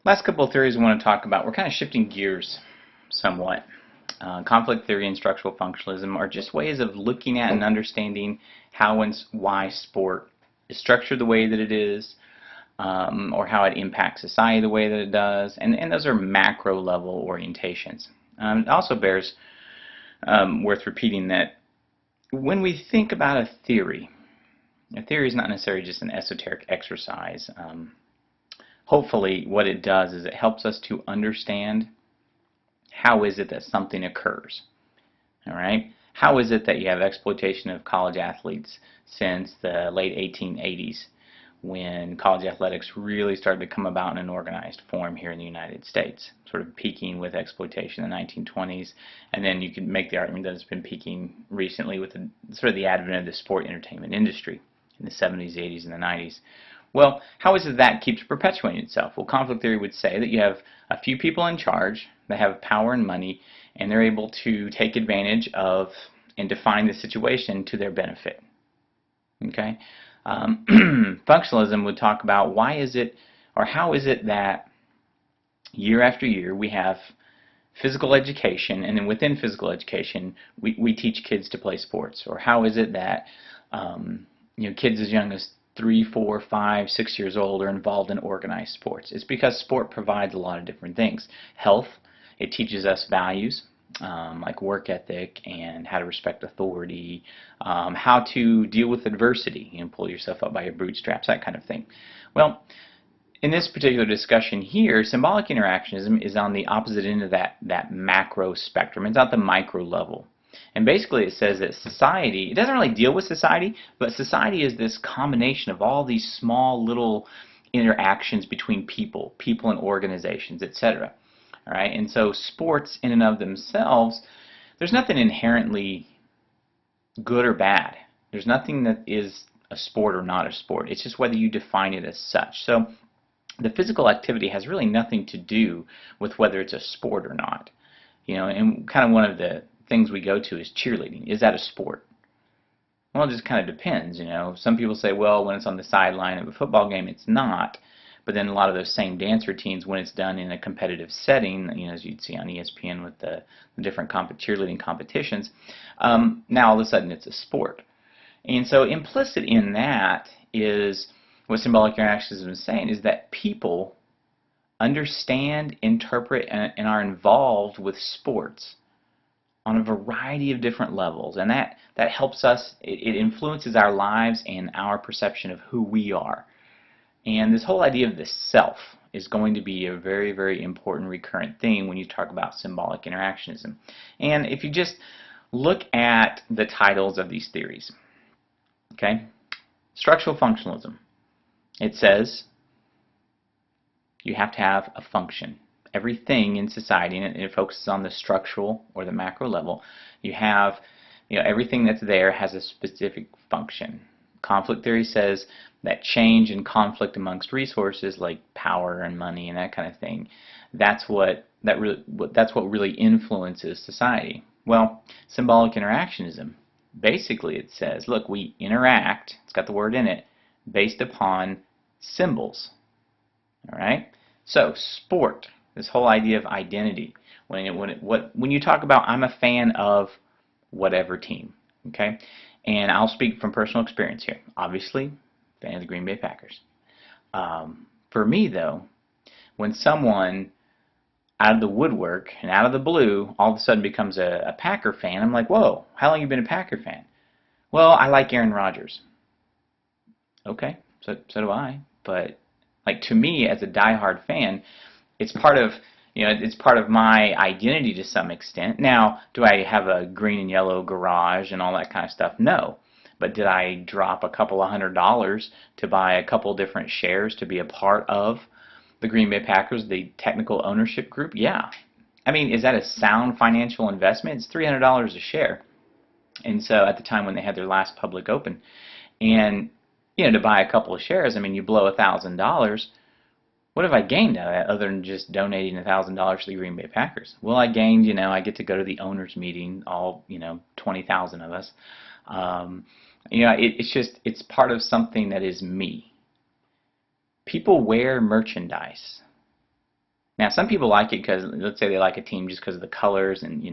Last couple of theories I want to talk about, we're kind of shifting gears somewhat. Conflict theory and structural functionalism are just ways of looking at and understanding how and why sport is structured the way that it is, or how it impacts society the way that it does, and those are macro level orientations. It also bears worth repeating that when we think about a theory is not necessarily just an esoteric exercise. Hopefully what it does is it helps us to understand how is it that something occurs. All right? How is it that you have exploitation of college athletes since the late 1880s when college athletics really started to come about in an organized form here in the United States, sort of peaking with exploitation in the 1920s, and then you could make the argument that it's been peaking recently with sort of the advent of the sport entertainment industry in the 70s, 80s, and the 90s. Well, how is it that keeps perpetuating itself? Well, conflict theory would say that you have a few people in charge that have power and money, and they're able to take advantage of and define the situation to their benefit. Okay? Functionalism would talk about why is it, or how is it that year after year we have physical education, and then within physical education we teach kids to play sports, or how is it that kids as young as 3, 4, 5, 6 years old are involved in organized sports. It's because sport provides a lot of different things. Health, it teaches us values like work ethic and how to respect authority, how to deal with adversity, pull yourself up by your bootstraps, that kind of thing. Well, in this particular discussion here, symbolic interactionism is on the opposite end of that macro spectrum. It's at the micro level. And basically it says that society, it doesn't really deal with society, but society is this combination of all these small little interactions between people and organizations, etc. All right? And so sports in and of themselves, there's nothing inherently good or bad. There's nothing that is a sport or not a sport. It's just whether you define it as such. So the physical activity has really nothing to do with whether it's a sport or not. And kind of one of the things we go to is cheerleading. Is that a sport? Well, it just kind of depends. Some people say, well, when it's on the sideline of a football game, it's not. But then a lot of those same dance routines, when it's done in a competitive setting, as you'd see on ESPN with the different cheerleading competitions, now all of a sudden it's a sport. And so implicit in that is what symbolic interactionism is saying, is that people understand, interpret, and are involved with sports on a variety of different levels, and that helps us. It influences our lives and our perception of who we are. And this whole idea of the self is going to be a very, very important recurrent theme when you talk about symbolic interactionism. And if you just look at the titles of these theories, okay, structural functionalism, it says you have to have a function. Everything in society, and it focuses on the structural or the macro level, you have, everything that's there has a specific function. Conflict theory says that change and conflict amongst resources like power and money and that kind of thing, that's what really influences society. Well, symbolic interactionism, basically it says, look, we interact, it's got the word in it, based upon symbols. All right? So, sport, this whole idea of identity. When you talk about, I'm a fan of whatever team, okay? And I'll speak from personal experience here. Obviously, fan of the Green Bay Packers. For me, though, when someone out of the woodwork and out of the blue all of a sudden becomes a Packer fan, I'm like, whoa, how long have you been a Packer fan? Well, I like Aaron Rodgers. Okay, so do I. But like, to me, as a diehard fan, it's part of my identity to some extent. Now, do I have a green and yellow garage and all that kind of stuff? No. But did I drop a couple of $100s to buy a couple different shares to be a part of the Green Bay Packers, the technical ownership group? Yeah. I mean, is that a sound financial investment? It's $300 a share. And so at the time when they had their last public open, and to buy a couple of shares, I mean, you blow $1,000. What have I gained out of that other than just donating $1,000 to the Green Bay Packers? Well, I gained, I get to go to the owners meeting, all, 20,000 of us. It's part of something that is me. People wear merchandise. Now, some people like it because, let's say they like a team just because of the colors and,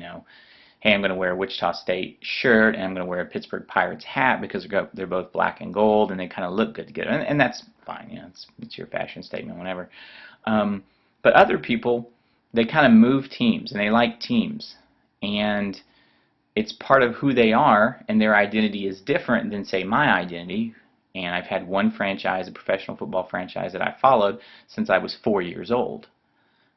hey, I'm going to wear a Wichita State shirt and I'm going to wear a Pittsburgh Pirates hat because they're both black and gold and they kind of look good together. And that's fine. It's your fashion statement, whatever. Um, but other people, they kind of move teams and they like teams. And it's part of who they are, and their identity is different than, say, my identity. And I've had one franchise, a professional football franchise, that I followed since I was 4 years old.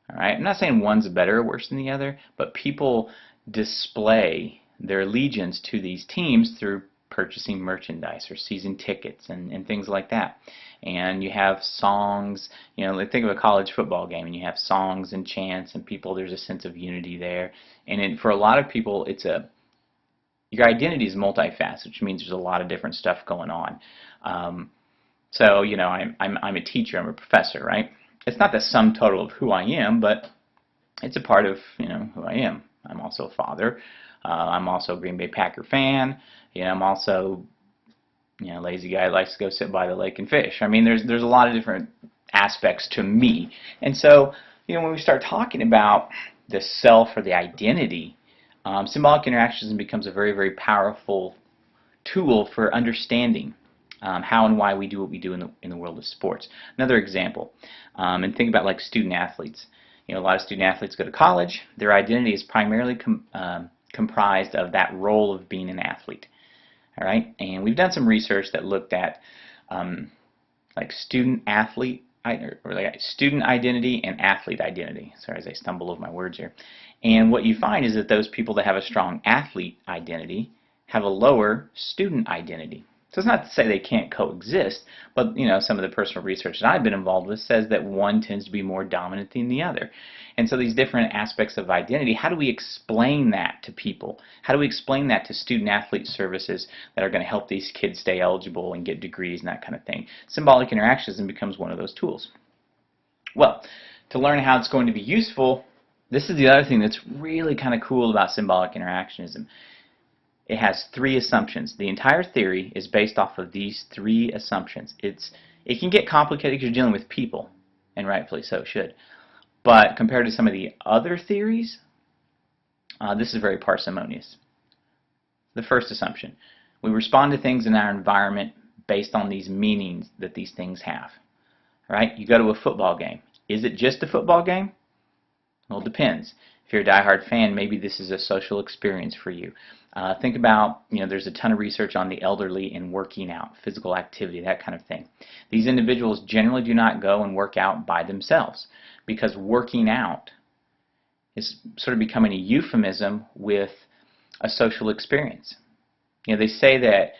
All right? I'm not saying one's better or worse than the other, but people display their allegiance to these teams through purchasing merchandise or season tickets and things like that. And you have songs, like think of a college football game, and you have songs and chants and people, there's a sense of unity there. And for a lot of people, your identity is multifaceted, which means there's a lot of different stuff going on. So, I'm a teacher, I'm a professor, right? It's not the sum total of who I am, but it's a part of, who I am. I'm also a father. I'm also a Green Bay Packer fan. I'm also, lazy guy who likes to go sit by the lake and fish. I mean, there's a lot of different aspects to me. And so, when we start talking about the self or the identity, symbolic interactionism becomes a very, very powerful tool for understanding how and why we do what we do in the world of sports. Another example, and think about like student athletes. A lot of student athletes go to college. Their identity is primarily comprised of that role of being an athlete. All right, and we've done some research that looked at like student identity and athlete identity. Sorry, as I stumble over my words here. And what you find is that those people that have a strong athlete identity have a lower student identity. So it's not to say they can't coexist, but some of the personal research that I've been involved with says that one tends to be more dominant than the other. And so these different aspects of identity, how do we explain that to people? How do we explain that to student athlete services that are going to help these kids stay eligible and get degrees and that kind of thing? Symbolic interactionism becomes one of those tools. Well, to learn how it's going to be useful, this is the other thing that's really kind of cool about symbolic interactionism. It has 3 assumptions. The entire theory is based off of these 3 assumptions. It can get complicated because you're dealing with people, and rightfully so, it should. But compared to some of the other theories, this is very parsimonious. The first assumption, we respond to things in our environment based on these meanings that these things have. All right? You go to a football game. Is it just a football game? Well, it depends. If you're a diehard fan, maybe this is a social experience for you. Think about, there's a ton of research on the elderly and working out, physical activity, that kind of thing. These individuals generally do not go and work out by themselves because working out is sort of becoming a euphemism with a social experience. They say that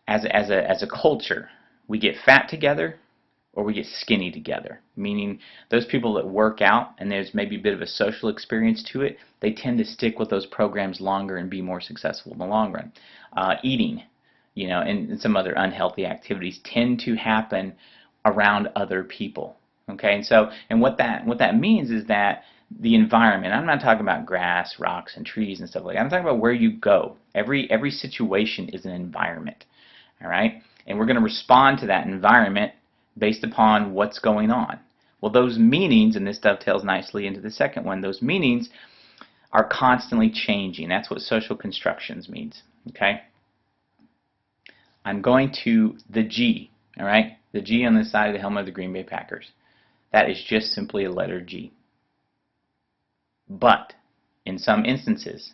as a culture, we get fat together or we get skinny together, meaning those people that work out and there's maybe a bit of a social experience to it, they tend to stick with those programs longer and be more successful in the long run. Eating, and some other unhealthy activities tend to happen around other people. Okay, and what that means is that the environment, I'm not talking about grass, rocks, and trees and stuff like that. I'm talking about where you go. Every situation is an environment. All right, and we're going to respond to that environment based upon what's going on. Well, those meanings, and this dovetails nicely into the second one, those meanings are constantly changing. That's what social constructions means. Okay? I'm going to the G, all right? The G on the side of the helmet of the Green Bay Packers. That is just simply a letter G. But in some instances,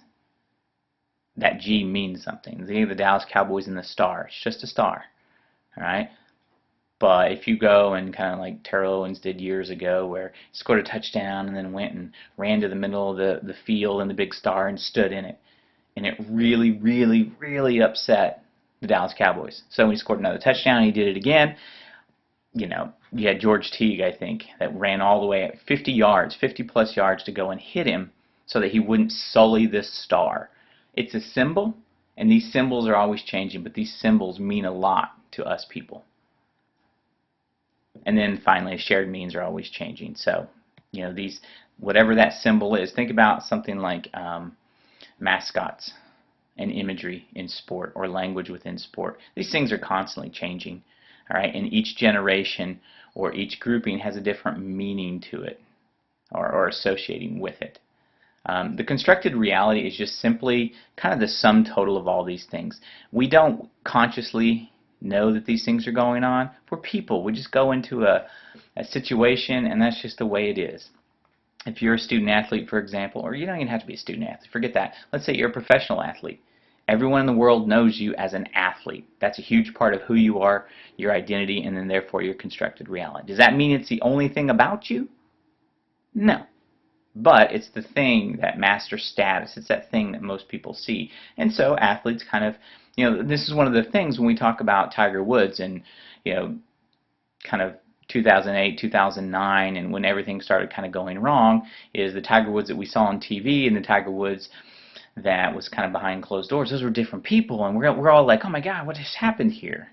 that G means something. Think of the Dallas Cowboys and the star. It's just a star, all right? But if you go and kind of like Terrell Owens did years ago, where he scored a touchdown and then went and ran to the middle of the field and the big star and stood in it, and it really, really, really upset the Dallas Cowboys. So when he scored another touchdown, he did it again. You had George Teague, I think, that ran all the way at 50 yards, 50-plus yards to go and hit him so that he wouldn't sully this star. It's a symbol, and these symbols are always changing, but these symbols mean a lot to us people. And then finally, shared meanings are always changing. So, whatever that symbol is, think about something like mascots and imagery in sport or language within sport. These things are constantly changing, all right? And each generation or each grouping has a different meaning to it, or associating with it. The constructed reality is just simply kind of the sum total of all these things. We don't consciously know that these things are going on. We're people. We just go into a situation, and that's just the way it is. If you're a student athlete, for example, or you don't even have to be a student athlete, forget that. Let's say you're a professional athlete. Everyone in the world knows you as an athlete. That's a huge part of who you are, your identity, and then therefore your constructed reality. Does that mean it's the only thing about you? No. But it's the thing, that master status. It's that thing that most people see. And so athletes kind of, this is one of the things when we talk about Tiger Woods and, kind of 2008, 2009, and when everything started kind of going wrong, is the Tiger Woods that we saw on TV and the Tiger Woods that was kind of behind closed doors. Those were different people, and we're all like, oh my God, what has happened here?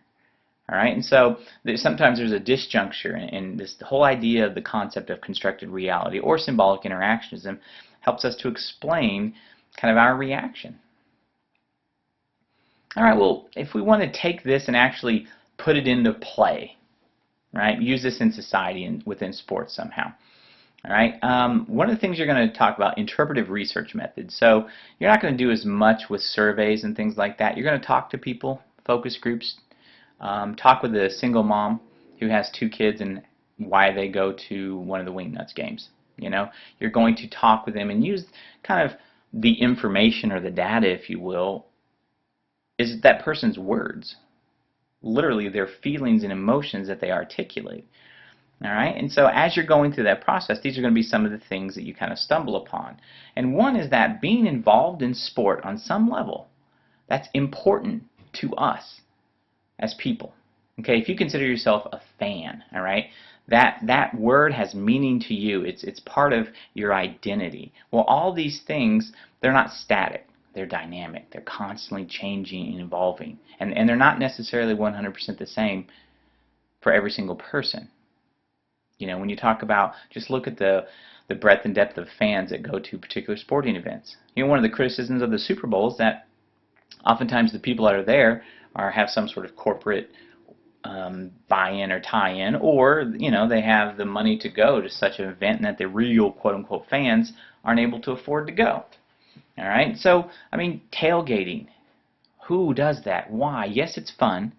All right, and so sometimes there's a disjuncture, and this whole idea of the concept of constructed reality or symbolic interactionism helps us to explain kind of our reaction. All right, well, if we want to take this and actually put it into play, right, use this in society and within sports somehow. All right, one of the things you're going to talk about, interpretive research methods. So you're not going to do as much with surveys and things like that. You're going to talk to people, focus groups. Talk with a single mom who has 2 kids and why they go to one of the Wingnuts games. You're going to talk with them and use kind of the information or the data, if you will, is that person's words, literally their feelings and emotions that they articulate. All right, and so as you're going through that process, these are going to be some of the things that you kind of stumble upon. And one is that being involved in sport on some level, that's important to us as people. Okay, if you consider yourself a fan, all right, that word has meaning to you. It's part of your identity. Well, all these things, they're not static. They're dynamic. They're constantly changing and evolving. And they're not necessarily 100% the same for every single person. When you talk about, just look at the breadth and depth of fans that go to particular sporting events. One of the criticisms of the Super Bowl is that oftentimes the people that are there have some sort of corporate buy-in or tie-in, or they have the money to go to such an event and that the real quote-unquote fans aren't able to afford to go. All right, so I mean, tailgating. Who does that? Why? Yes, it's fun,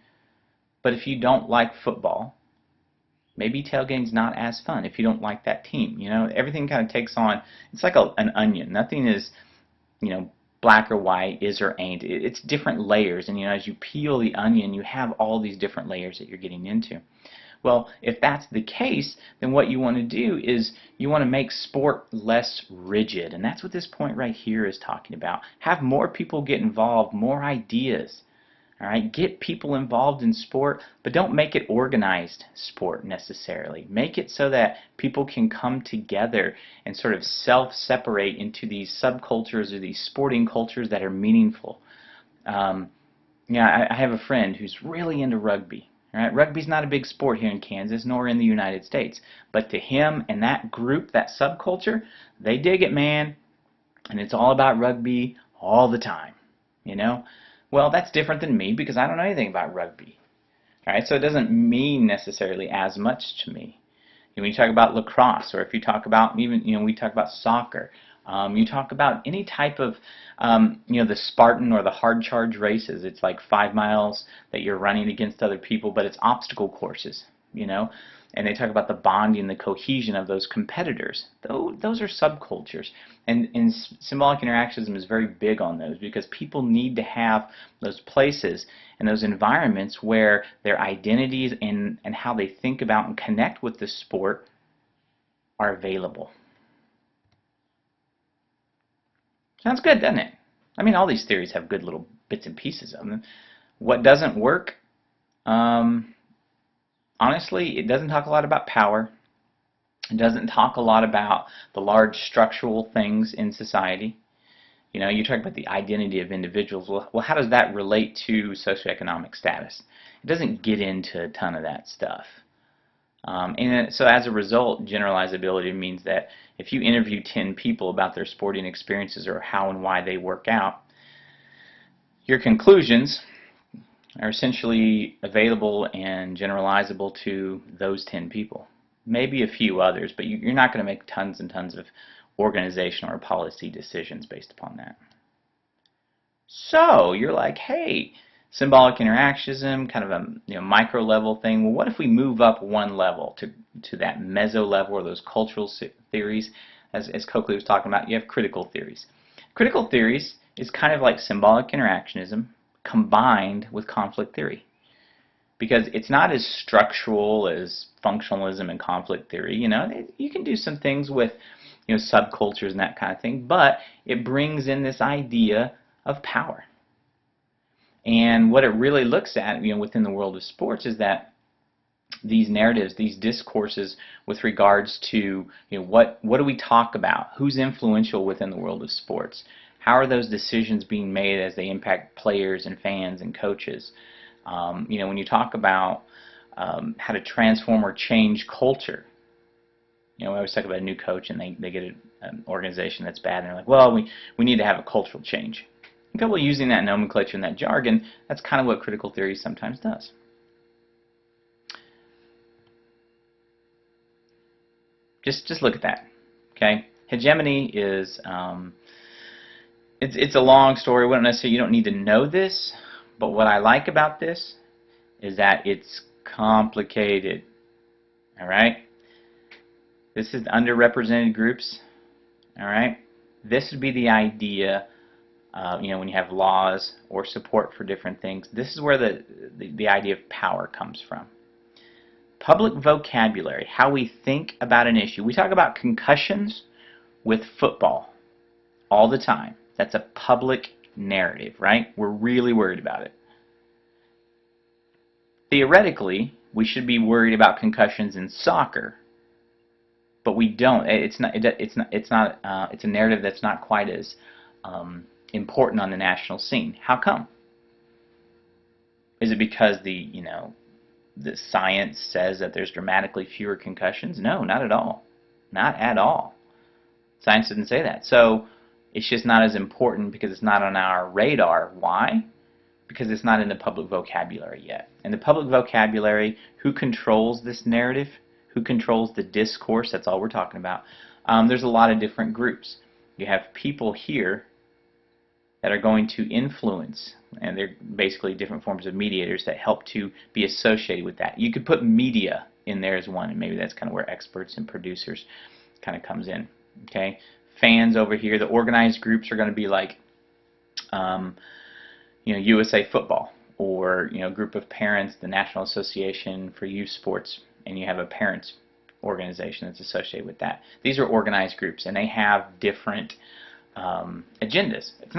but if you don't like football, maybe tailgating's not as fun if you don't like that team. Everything kind of takes on, it's like an onion. Nothing is, black or white, is or ain't. It's different layers, and as you peel the onion, you have all these different layers that you're getting into. Well, if that's the case, then what you want to do is you want to make sport less rigid, and that's what this point right here is talking about. Have more people get involved, more ideas. All right, get people involved in sport, but don't make it organized sport necessarily. Make it so that people can come together and sort of self-separate into these subcultures or these sporting cultures that are meaningful. I have a friend who's really into rugby. All right, rugby's not a big sport here in Kansas, nor in the United States. But to him and that group, that subculture, they dig it, man. And it's all about rugby all the time, Well, that's different than me because I don't know anything about rugby. All right, so it doesn't mean necessarily as much to me. When you talk about lacrosse, or if you talk about even, we talk about soccer, you talk about any type of, the Spartan or the hard charge races. It's like 5 miles that you're running against other people, but it's obstacle courses, And they talk about the bonding, the cohesion of those competitors. Those are subcultures. And symbolic interactionism is very big on those because people need to have those places and those environments where their identities and how they think about and connect with the sport are available. Sounds good, doesn't it? I mean, all these theories have good little bits and pieces of them. What doesn't work? Honestly, it doesn't talk a lot about power. It doesn't talk a lot about the large structural things in society. You talk about the identity of individuals. Well, how does that relate to socioeconomic status? It doesn't get into a ton of that stuff. And so as a result, generalizability means that if you interview 10 people about their sporting experiences or how and why they work out, your conclusions are essentially available and generalizable to those 10 people. maybe a few others, but you're not going to make tons and tons of organizational or policy decisions based upon that. So you're like, hey, symbolic interactionism, kind of a micro level thing. Well, what if we move up one level to that meso level, or those cultural theories, as Coakley was talking about? You have critical theories. Critical theories is kind of like symbolic interactionism combined with conflict theory, because it's not as structural as functionalism and conflict theory. You can do some things with subcultures and that kind of thing, but it brings in this idea of power. And what it really looks at, within the world of sports, is that these narratives, these discourses with regards to, what do we talk about? Who's influential within the world of sports? How are those decisions being made as they impact players and fans and coaches? When you talk about how to transform or change culture, we always talk about a new coach and they get an organization that's bad, and they're like, well, we need to have a cultural change. And people using that nomenclature and that jargon, that's kind of what critical theory sometimes does. Just look at that. Okay, hegemony is it's a long story. You don't need to know this, but what I like about this is that it's complicated. All right. This is underrepresented groups. All right. This would be the idea. When you have laws or support for different things, this is where the idea of power comes from. Public vocabulary, how we think about an issue. We talk about concussions with football all the time. That's a public narrative, right? We're really worried about it. Theoretically, we should be worried about concussions in soccer, but we don't. It's a narrative that's not quite as important on the national scene. How come? Is it because the science says that there's dramatically fewer concussions? No, not at all. Not at all. Science didn't say that. So it's just not as important because it's not on our radar. Why? Because it's not in the public vocabulary yet. In the public vocabulary, who controls this narrative? Who controls the discourse? That's all we're talking about. There's a lot of different groups. You have people here that are going to influence, and they're basically different forms of mediators that help to be associated with that. You could put media in there as one, and maybe that's kind of where experts and producers kind of comes in. Okay, fans over here, the organized groups are going to be like, USA Football, or a group of parents, the National Association for Youth Sports, and you have a parents organization that's associated with that. These are organized groups, and they have different agendas. That's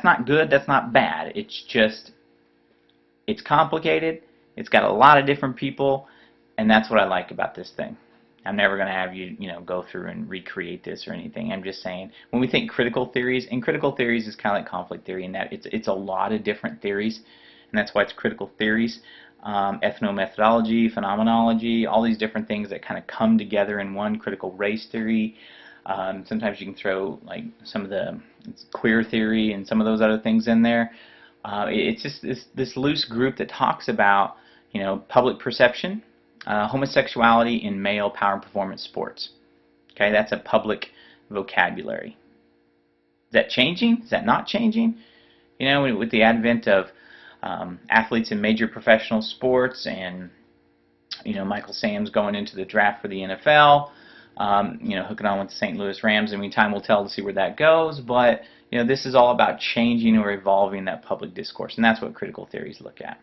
not good, that's not bad. It's just, it's complicated, it's got a lot of different people, and that's what I like about this thing. I'm never going to have you, go through and recreate this or anything. I'm just saying, when we think critical theories, and critical theories is kind of like conflict theory in that it's a lot of different theories, and that's why it's critical theories. Ethnomethodology, phenomenology, all these different things that kind of come together in one. Critical race theory. Sometimes you can throw like some of the queer theory and some of those other things in there. It's just this loose group that talks about public perception, homosexuality in male power and performance sports. Okay, that's a public vocabulary. Is that changing? Is that not changing? With the advent of athletes in major professional sports, and Michael Sam's going into the draft for the NFL. Hooking on with the St. Louis Rams. I mean, time will tell to see where that goes, but this is all about changing or evolving that public discourse, and that's what critical theories look at.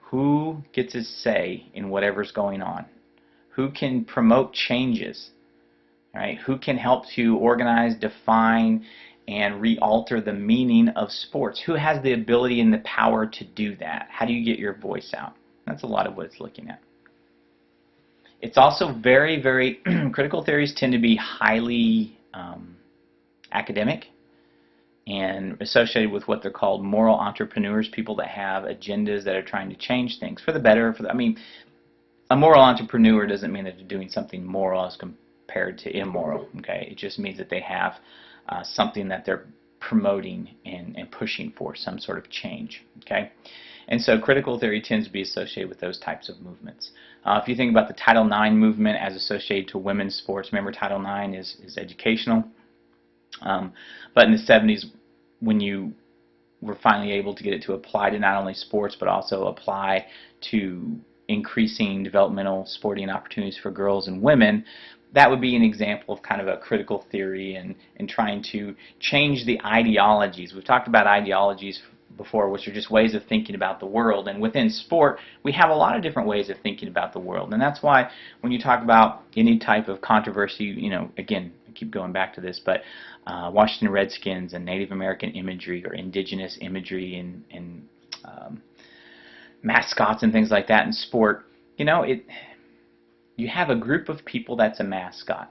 Who gets a say in whatever's going on? Who can promote changes? All right? Who can help to organize, define, and re-alter the meaning of sports? Who has the ability and the power to do that? How do you get your voice out? That's a lot of what it's looking at. It's also very, very, critical theories tend to be highly academic and associated with what they're called moral entrepreneurs, people that have agendas that are trying to change things for the better. A moral entrepreneur doesn't mean that they're doing something moral as compared to immoral. Okay, it just means that they have something that they're promoting and pushing for, some sort of change. Okay, and so critical theory tends to be associated with those types of movements. If you think about the Title IX movement as associated to women's sports, remember Title IX is educational. But in the 70s, when you were finally able to get it to apply to not only sports but also apply to increasing developmental sporting opportunities for girls and women, that would be an example of kind of a critical theory and trying to change the ideologies. We've talked about ideologies before, which are just ways of thinking about the world. And within sport, we have a lot of different ways of thinking about the world. And that's why when you talk about any type of controversy, you know, again, I keep going back to this, but Washington Redskins and Native American imagery or indigenous imagery and mascots and things like that in sport, you know, you have a group of people that's a mascot.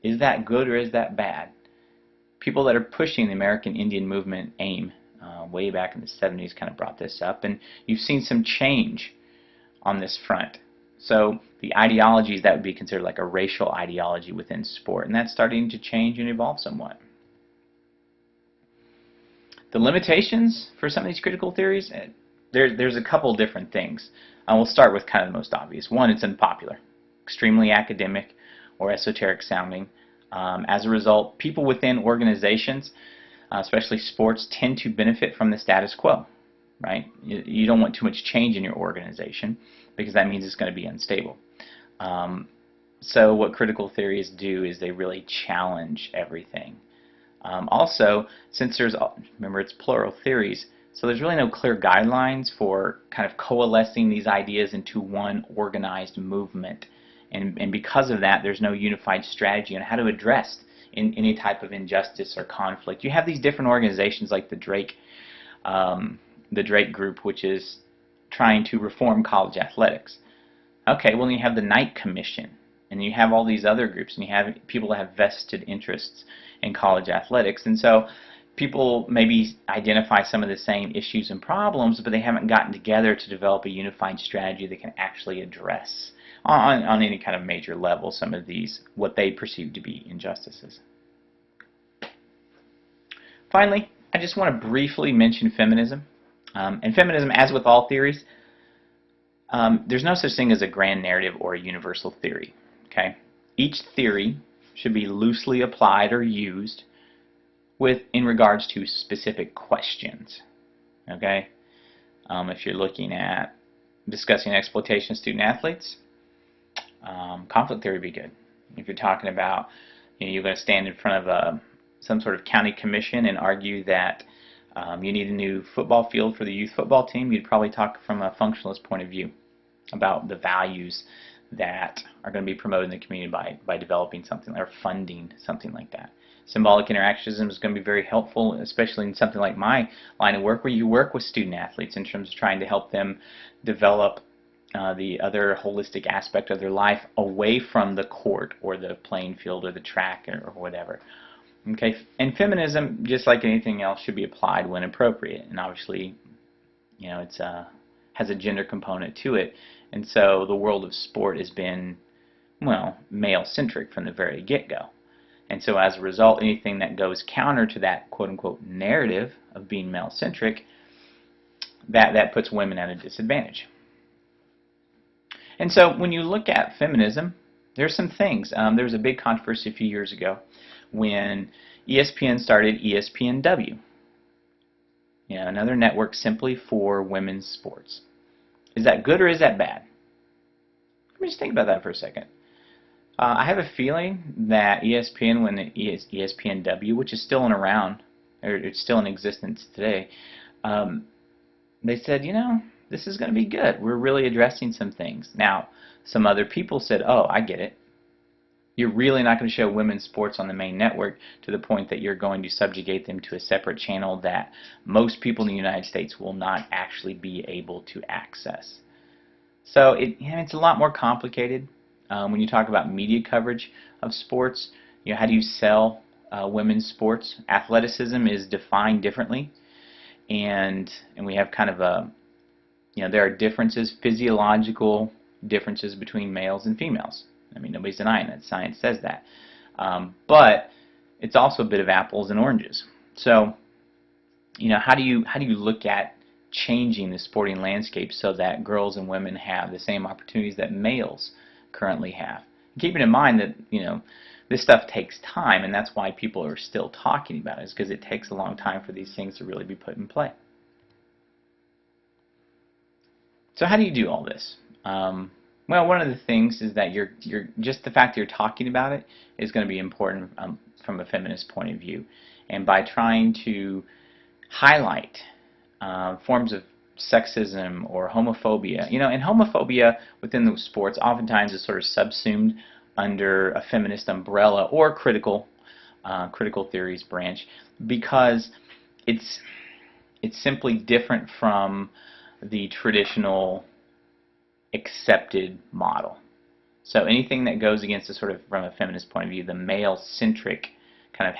Is that good or is that bad? People that are pushing the American Indian movement, AIM, way back in the 70s kind of brought this up, and you've seen some change on this front. So the ideologies that would be considered like a racial ideology within sport, and that's starting to change and evolve somewhat. The limitations for some of these critical theories, there's a couple different things. We'll start with kind of the most obvious. One, it's unpopular, extremely academic or esoteric sounding. As a result, people within organizations, especially sports, tend to benefit from the status quo, right? You don't want too much change in your organization because that means it's going to be unstable. So what critical theories do is they really challenge everything. Also, since remember it's plural theories, so there's really no clear guidelines for kind of coalescing these ideas into one organized movement. And because of that, there's no unified strategy on how to address in any type of injustice or conflict. You have these different organizations like the Drake Group, which is trying to reform college athletics. Okay, well, you have the Knight Commission, and you have all these other groups, and you have people that have vested interests in college athletics. And so people maybe identify some of the same issues and problems, but they haven't gotten together to develop a unified strategy that can actually address on any kind of major level some of these, what they perceive to be injustices. Finally, I just want to briefly mention feminism. And feminism, as with all theories, there's no such thing as a grand narrative or a universal theory. Okay? Each theory should be loosely applied or used in regards to specific questions. Okay? If you're looking at discussing exploitation of student athletes, conflict theory would be good. If you're talking about, you know, you're going to stand in front of some sort of county commission and argue that you need a new football field for the youth football team, you'd probably talk from a functionalist point of view about the values that are going to be promoted in the community by developing something or funding something like that. Symbolic interactionism is going to be very helpful, especially in something like my line of work where you work with student athletes in terms of trying to help them develop the other holistic aspect of their life away from the court or the playing field or the track or whatever. Okay, and feminism, just like anything else, should be applied when appropriate. And obviously, you know, it's has a gender component to it. And so the world of sport has been, well, male-centric from the very get-go. And so as a result, anything that goes counter to that quote-unquote narrative of being male-centric, that puts women at a disadvantage. And so when you look at feminism, there's some things. There was a big controversy a few years ago when ESPN started ESPNW, you know, another network simply for women's sports. Is that good or is that bad? Let me just think about that for a second. I have a feeling that ESPN, when it is ESPNW, which is still around, or it's still in existence today, they said, you know, this is going to be good. We're really addressing some things. Now, some other people said, oh, I get it. You're really not going to show women's sports on the main network to the point that you're going to subjugate them to a separate channel that most people in the United States will not actually be able to access. So it's a lot more complicated when you talk about media coverage of sports. You know, how do you sell women's sports? Athleticism is defined differently, and we have kind of a, you know, there are differences, physiological differences between males and females. I mean, nobody's denying that. Science says that. But it's also a bit of apples and oranges. So, you know, how do you look at changing the sporting landscape so that girls and women have the same opportunities that males currently have. Keeping in mind that, this stuff takes time, and that's why people are still talking about it, is because it takes a long time for these things to really be put in play. So how do you do all this? Well, one of the things is that you're just the fact that you're talking about it is going to be important from a feminist point of view, and by trying to highlight forms of sexism or homophobia. And homophobia within the sports oftentimes is sort of subsumed under a feminist umbrella or critical theories branch, because it's simply different from the traditional accepted model. So anything that goes against the sort of, from a feminist point of view, the male-centric kind of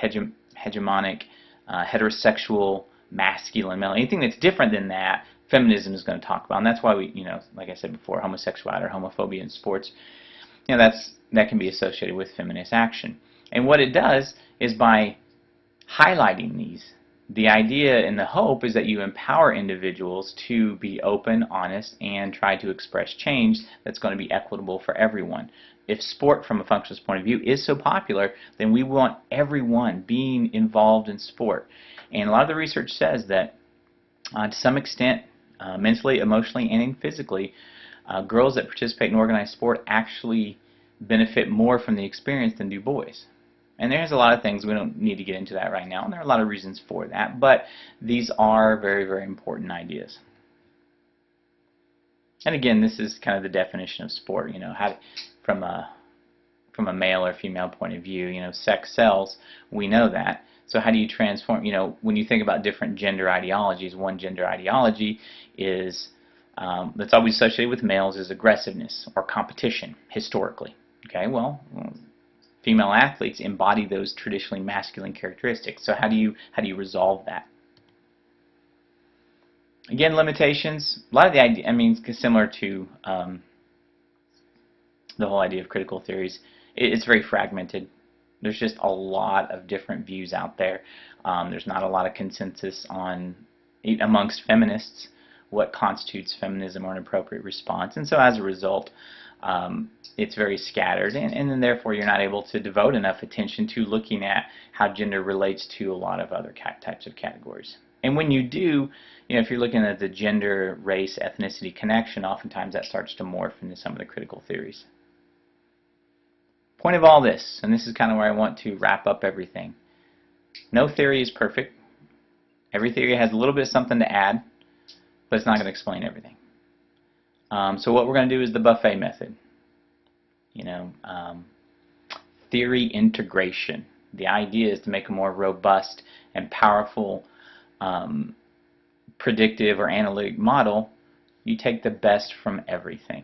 hegemonic, heterosexual, masculine male, anything that's different than that, feminism is going to talk about. And that's why we, like I said before, homosexuality or homophobia in sports, that can be associated with feminist action. And what it does is, by highlighting these, the idea and the hope is that you empower individuals to be open, honest, and try to express change that's going to be equitable for everyone. If sport, from a functionalist point of view, is so popular, then we want everyone being involved in sport. And a lot of the research says that, to some extent, mentally, emotionally, and physically, girls that participate in organized sport actually benefit more from the experience than do boys. And there's a lot of things, we don't need to get into that right now, and there are a lot of reasons for that, but these are very, very important ideas. And again, this is kind of the definition of sport, how from a male or female point of view, sex sells, we know that. So how do you transform, when you think about different gender ideologies, one gender ideology is, that's always associated with males, is aggressiveness or competition, historically. Okay, well, female athletes embody those traditionally masculine characteristics. So how do you resolve that? Again, limitations. A lot of the idea, similar to the whole idea of critical theories, it's very fragmented. There's just a lot of different views out there. There's not a lot of consensus amongst feminists what constitutes feminism or an appropriate response, and so as a result, it's very scattered, and then therefore you're not able to devote enough attention to looking at how gender relates to a lot of other types of categories. And when you do, if you're looking at the gender, race, ethnicity connection, oftentimes that starts to morph into some of the critical theories. Point of all this, and this is kind of where I want to wrap up everything. No theory is perfect. Every theory has a little bit of something to add, but it's not going to explain everything. So what we're going to do is the buffet method. Theory integration. The idea is to make a more robust and powerful predictive or analytic model. You take the best from everything.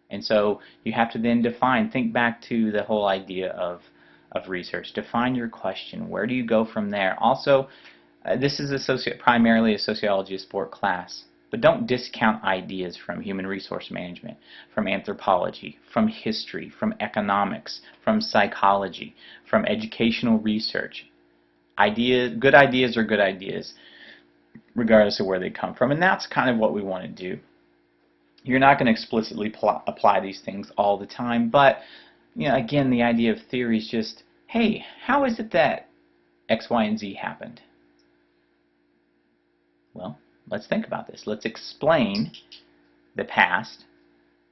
And so you have to then think back to the whole idea of research. Define your question. Where do you go from there? Also, this is primarily a sociology of sport class. But don't discount ideas from human resource management, from anthropology, from history, from economics, from psychology, from educational research. Good ideas are good ideas, regardless of where they come from. And that's kind of what we want to do. You're not going to explicitly apply these things all the time, but again, the idea of theory is just, hey, how is it that X, Y, and Z happened? Well, let's think about this. Let's explain the past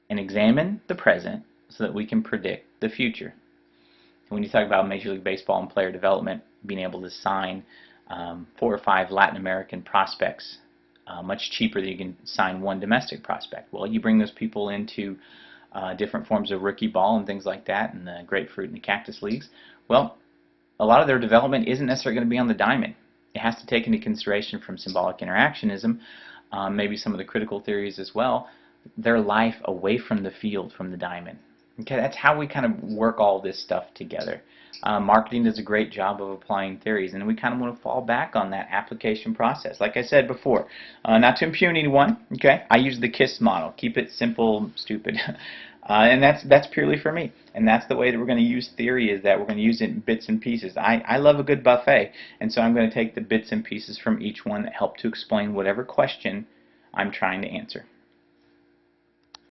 and examine the present so that we can predict the future. And when you talk about Major League Baseball and player development, being able to sign 4 or 5 Latin American prospects much cheaper than you can sign one domestic prospect. Well, you bring those people into different forms of rookie ball and things like that, and the grapefruit and the cactus leagues. Well, a lot of their development isn't necessarily going to be on the diamond. It has to take into consideration, from symbolic interactionism, maybe some of the critical theories as well, their life away from the field, from the diamond. Okay, that's how we kind of work all this stuff together. Marketing does a great job of applying theories, and we kind of want to fall back on that application process. Like I said before, not to impugn anyone, okay? I use the KISS model. Keep it simple, stupid. And that's purely for me. And that's the way that we're going to use theory, is that we're going to use it in bits and pieces. I love a good buffet, and so I'm going to take the bits and pieces from each one that help to explain whatever question I'm trying to answer.